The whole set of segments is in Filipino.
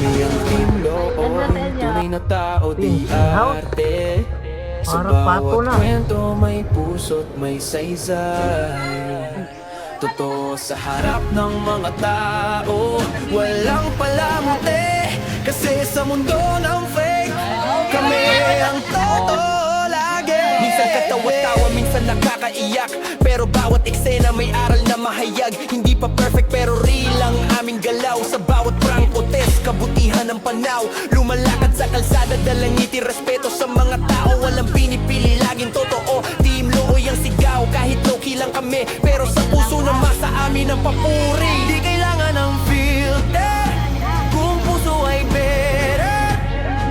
Kami ang Team Looy, tunay na tao di arte. Sa bawat kwento may puso't may saysay. Totoo sa harap ng mga tao, walang palamuti. Kasi sa mundo ng fake, kami ang totoo lagi. Minsan katawa-tawa, minsan nakakaiyak, pero bawat eksena may aral na mahayag. Hindi pa perfect pero real ang aming galaw. Sa bawat prank o test, kabutihan ng panaw. Lumalakad sa kalsada, dalang ngiti, respeto sa mga tao. Walang pinipili, laging totoo. Team Looy ang sigaw, kahit low-key lang kami, pero sa puso na masa amin ang papuri. Di kailangan ng filter kung puso ay better.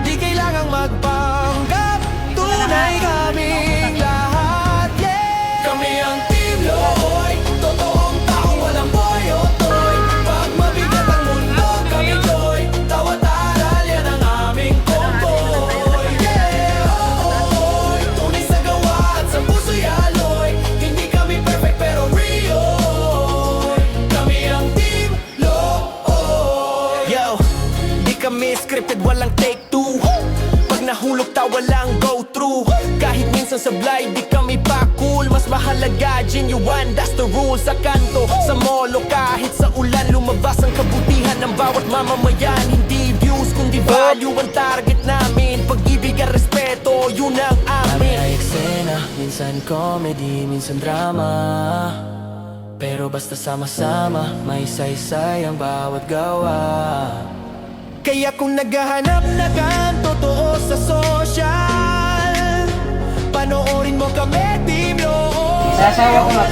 Di kailangang magpanggap, tunay kaming lahat, yeah. Kami ang Team Looy, totoong tao, walang boy o toy. Pag mabigat ang mundo, kami Looy. Tawat aral, yan ang aming convoy. Yeah, oh, tunay sa gawa at sa puso'y aloy. Hindi kami perfect pero real. Kami ang Team Looy. Yo, di kami scripted, walang take two. Pag nahulog tawa lang go through. Kahit minsan sablay, di kami pa cool. Mas mahalaga, genuine, that's the rule. Sa kanto, sa molo, kahit sa ulan, lumabas ang kabutihan ng bawat mamamayan. Hindi views, kundi value ang target namin. Pag-ibig at respeto, yun ang Kami amin. ay eksena, minsan comedy, minsan drama. Pero basta sama-sama, may saysay ang bawat gawa. Kaya kung naghahanap na kan totoo sa social, panoorin mo kami, Team Looy. Sasawa ko nga.